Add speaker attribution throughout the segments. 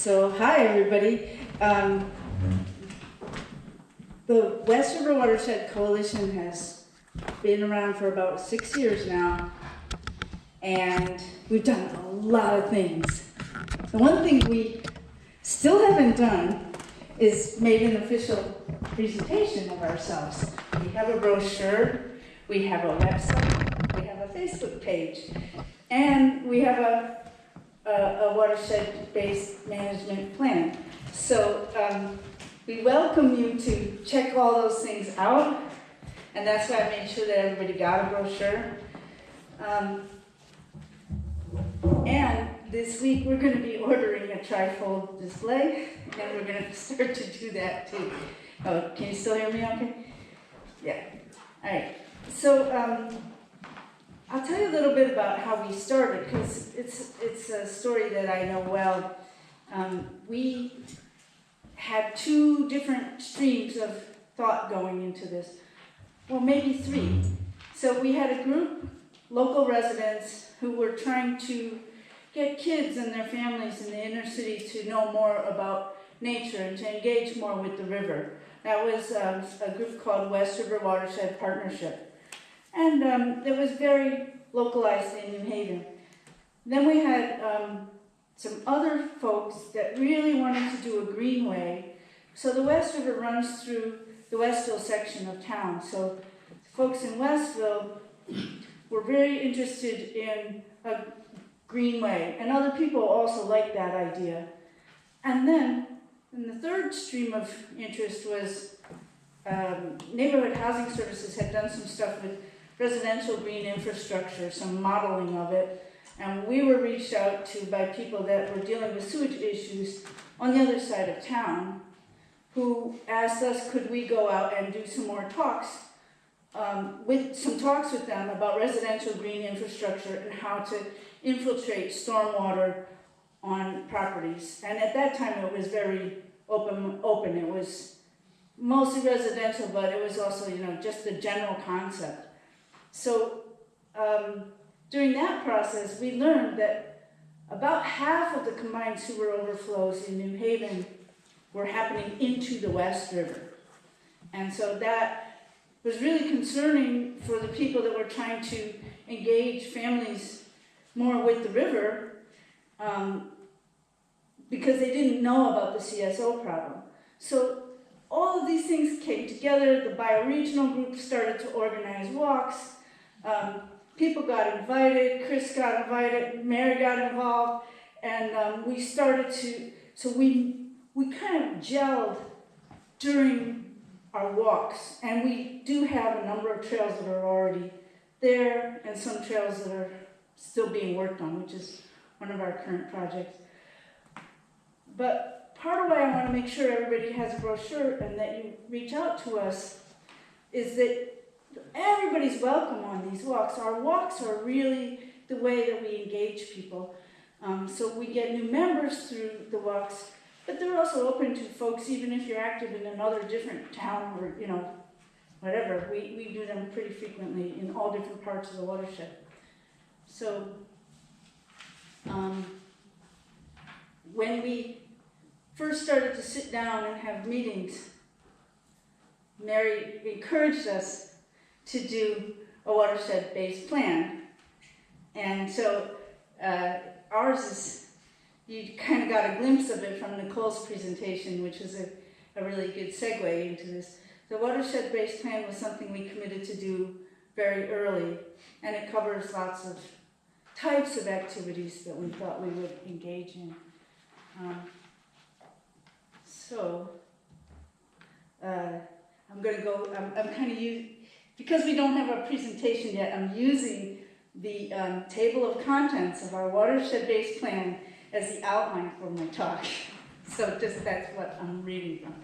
Speaker 1: So, hi everybody. The West River Watershed Coalition has been around for about 6 years now, and we've done a lot of things. The one thing we still haven't done is made an official presentation of ourselves. We have a brochure, we have a website, we have a Facebook page, and we have a watershed-based management plan. So we welcome you to check all those things out, and that's why I made sure that everybody got a brochure. And this week we're going to be ordering a trifold display, and we're going to start to do that too. Oh, can you still hear me okay? Yeah. All right. So I'll tell you a little bit about how we started, because it's a story that I know well. We had two different streams of thought going into this. Well, maybe three. So we had a group, local residents, who were trying to get kids and their families in the inner city to know more about nature and to engage more with the river. That was a group called West River Watershed Partnership. And it was very localized in New Haven. Then we had some other folks that really wanted to do a greenway. So the West River runs through the Westville section of town. So folks in Westville were very interested in a greenway, and other people also liked that idea. And then, the third stream of interest was neighborhood housing services had done some stuff with residential green infrastructure, some modeling of it, and we were reached out to by people that were dealing with sewage issues on the other side of town, who asked us could we go out and do some more talks, with them about residential green infrastructure and how to infiltrate stormwater on properties. And at that time it was very open. It was mostly residential, but it was also, just the general concept. So during that process, we learned that about half of the combined sewer overflows in New Haven were happening into the West River. And so that was really concerning for the people that were trying to engage families more with the river, because they didn't know about the CSO problem. So all of these things came together. The bioregional group started to organize walks. People got invited, Chris got invited, Mary got involved, and we started to, so we kind of gelled during our walks, and we do have a number of trails that are already there, and some trails that are still being worked on, which is one of our current projects. But part of why I want to make sure everybody has a brochure and that you reach out to us is that everybody's welcome on these walks. Our walks are really the way that we engage people. So we get new members through the walks, but they're also open to folks, even if you're active in another different town or, whatever. We do them pretty frequently in all different parts of the watershed. So when we first started to sit down and have meetings, Mary encouraged us to do a watershed-based plan. And so ours is, you kind of got a glimpse of it from Nicole's presentation, which is a really good segue into this. The watershed-based plan was something we committed to do very early, and it covers lots of types of activities that we thought we would engage in. I'm going to go, I'm kind of because we don't have a presentation yet, I'm using the table of contents of our watershed-based plan as the outline for my talk. So that's what I'm reading from.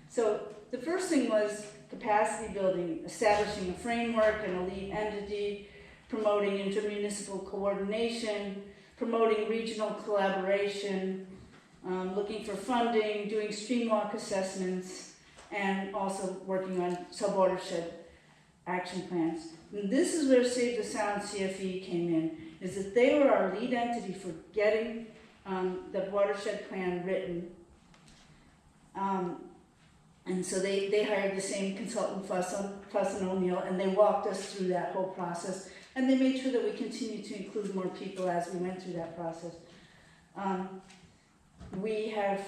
Speaker 1: So the first thing was capacity building, establishing a framework and a lead entity, promoting intermunicipal coordination, promoting regional collaboration, looking for funding, doing streamwalk assessments, and also working on sub-watershed action plans. And this is where Save the Sound CFE came in, is that they were our lead entity for getting the watershed plan written. And so they hired the same consultant, Fuss and O'Neill, and they walked us through that whole process. And they made sure that we continued to include more people as we went through that process. We have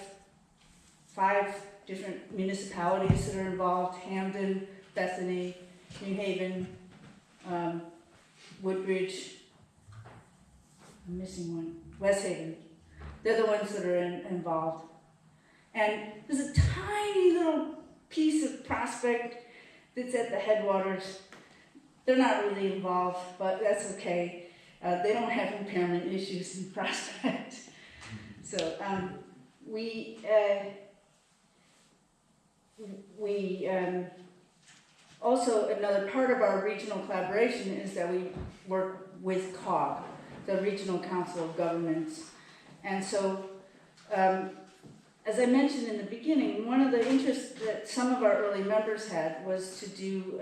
Speaker 1: 5 different municipalities that are involved: Hamden, Bethany, New Haven, Woodbridge, I'm missing one, West Haven. They're the ones that are involved. And there's a tiny little piece of Prospect that's at the headwaters. They're not really involved, but that's okay. They don't have impairment issues in Prospect. So we also, another part of our regional collaboration is that we work with COG, the Regional Council of Governments. And so, as I mentioned in the beginning, one of the interests that some of our early members had was to do,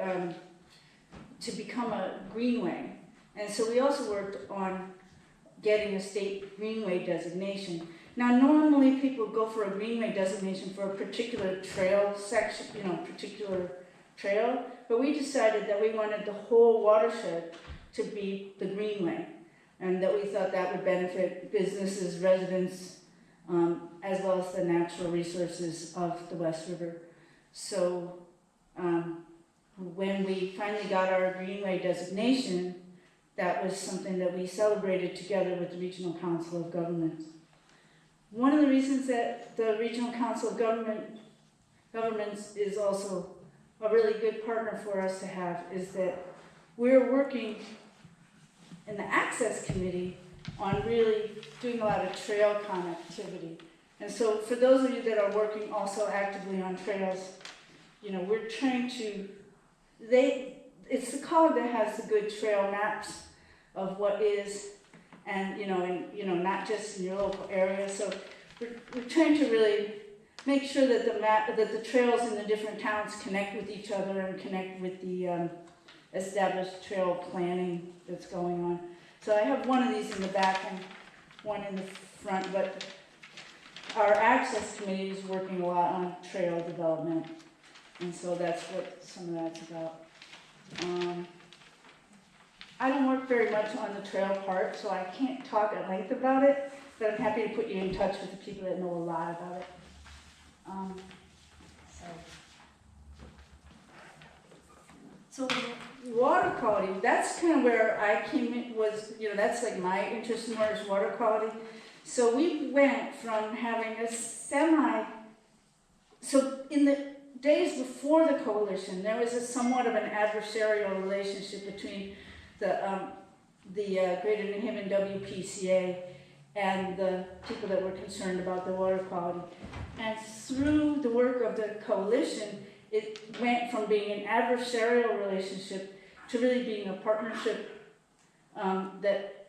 Speaker 1: to become a greenway. And so we also worked on getting a state greenway designation. Now, normally people go for a greenway designation for a particular trail section, particular trail, but we decided that we wanted the whole watershed to be the greenway, and that we thought that would benefit businesses, residents, as well as the natural resources of the West River. So when we finally got our greenway designation, that was something that we celebrated together with the Regional Council of Governments. One of the reasons that the Regional Council of Governments is also a really good partner for us to have is that we're working in the Access Committee on really doing a lot of trail connectivity. And so for those of you that are working also actively on trails, we're trying to, it's the COG that has the good trail maps of what is, and not just in your local area. So we're trying to really make sure that the trails in the different towns connect with each other and connect with the established trail planning that's going on. So I have one of these in the back and one in the front, but our Access Committee is working a lot on trail development, and so that's what some of that's about. I don't work very much on the trail part, so I can't talk at length about it, but I'm happy to put you in touch with the people that know a lot about it. So water quality, that's kind of where I came in, that's like my interest more is water quality. So we went from having a so in the days before the coalition, there was somewhat of an adversarial relationship between the Greater New Haven WPCA and the people that were concerned about the water quality. And through the work of the coalition, it went from being an adversarial relationship to really being a partnership that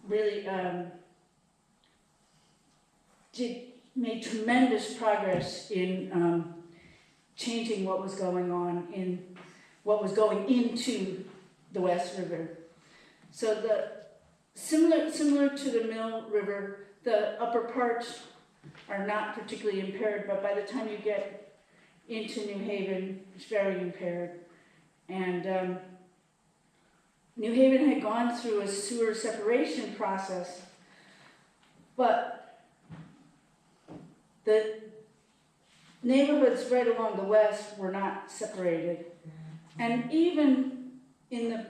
Speaker 1: really made tremendous progress in changing what was going on what was going into the West River. So similar to the Mill River, the upper parts are not particularly impaired, but by the time you get into New Haven, it's very impaired. And New Haven had gone through a sewer separation process, but the neighborhoods right along the west were not separated. And even in the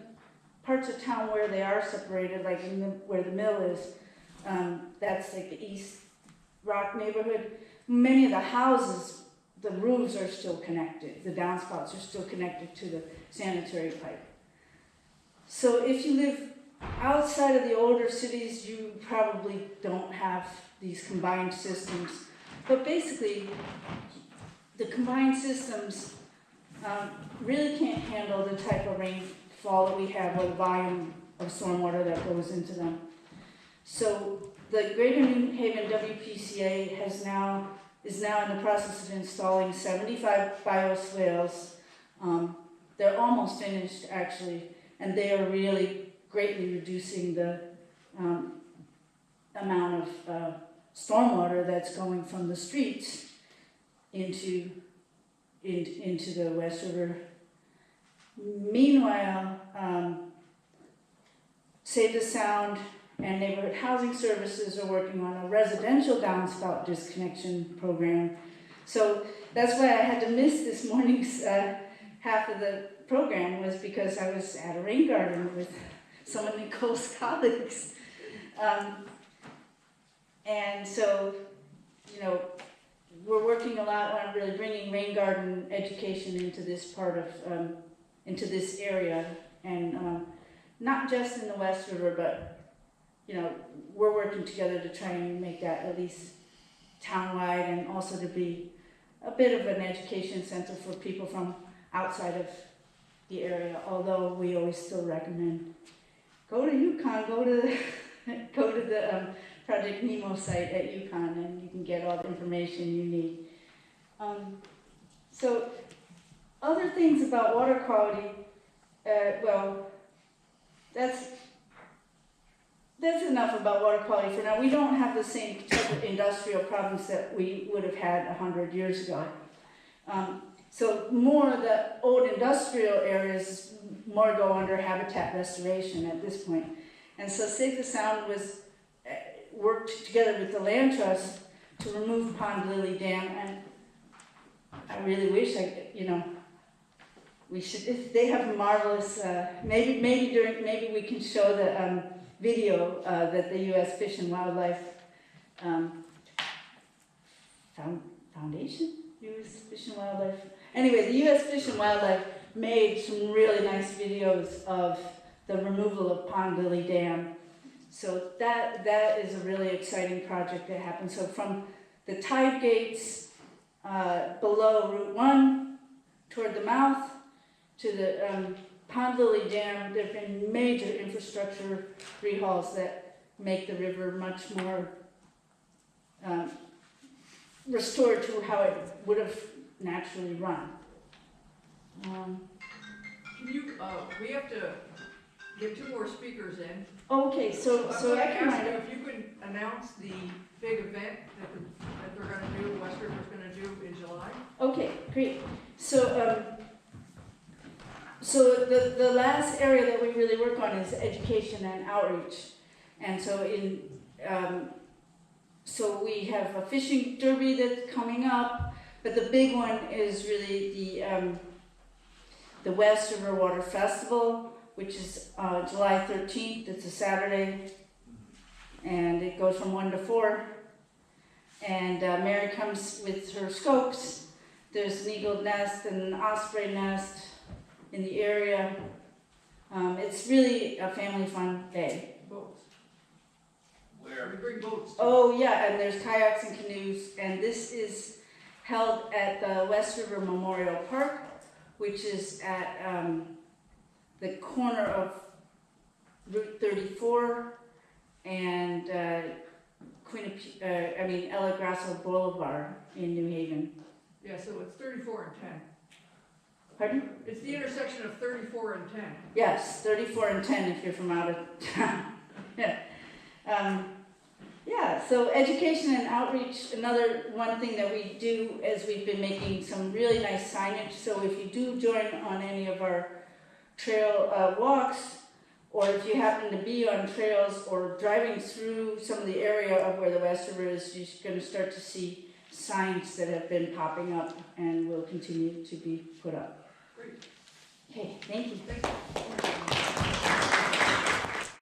Speaker 1: parts of town where they are separated, like where the mill is, that's like the East Rock neighborhood, many of the houses, the roofs are still connected. The downspouts are still connected to the sanitary pipe. So if you live outside of the older cities, you probably don't have these combined systems. But basically, the combined systems really can't handle the type of rainfall that we have or the volume of stormwater that goes into them. So the Greater New Haven WPCA is now in the process of installing 75 bioswales. They're almost finished, actually, and they are really greatly reducing the amount of stormwater that's going from the streets into the West River. Meanwhile, Save the Sound and Neighborhood Housing Services are working on a residential downspout disconnection program. So that's why I had to miss this morning's half of the program, was because I was at a rain garden with some of Nicole's colleagues. And so, you know, we're working a lot on really bringing rain garden education into this part of, into this area, and not just in the West River, but, you know, we're working together to try and make that at least townwide, and also to be a bit of an education center for people from outside of the area, although we always still recommend go to Yukon, go to the Project Nemo site at Yukon, and you can get all the information you need. So other things about water quality, well, that's enough about water quality for now. We don't have the same type of industrial problems that we would have had 100 years ago. So more of the old industrial areas more go under habitat restoration at this point. And so Save the Sound was worked together with the Land Trust to remove Pond Lily Dam, and I really wish we should. They have marvelous. Maybe we can show the video that the U.S. Fish and Wildlife Foundation, U.S. Fish and Wildlife. Anyway, the U.S. Fish and Wildlife made some really nice videos of the removal of Pond Lily Dam. So that is a really exciting project that happened. So from the tide gates below Route 1 toward the mouth to the Pond Lily Dam, there have been major infrastructure rehauls that make the river much more restored to how it would have naturally run.
Speaker 2: We have to get 2 more speakers in.
Speaker 1: Okay, so I can
Speaker 2: ask you if you could announce the big event that they're going to do, West River's going to do in July.
Speaker 1: Okay, great. So the last area that we really work on is education and outreach, and so we have a fishing derby that's coming up, but the big one is really the West River Water Festival, which is July 13th. It's a Saturday, and it goes from 1 to 4. And Mary comes with her scopes. There's an eagle nest and an osprey nest in the area. It's really a family fun day.
Speaker 2: Boats. Where? We bring boats.
Speaker 1: Oh yeah, and there's kayaks and canoes, and this is held at the West River Memorial Park, which is at the corner of Route 34 and Ella Grasso Boulevard in New Haven.
Speaker 2: Yeah, so it's 34 and 10.
Speaker 1: Pardon?
Speaker 2: It's the intersection of 34 and 10.
Speaker 1: Yes, 34 and 10 if you're from out of town. Yeah. So education and outreach, another one thing that we do is we've been making some really nice signage. So if you do join on any of our trail walks, or if you happen to be on trails or driving through some of the area of where the West River is, you're going to start to see signs that have been popping up and will continue to be put up.
Speaker 2: Great.
Speaker 1: Okay, thank you.
Speaker 2: Thank you.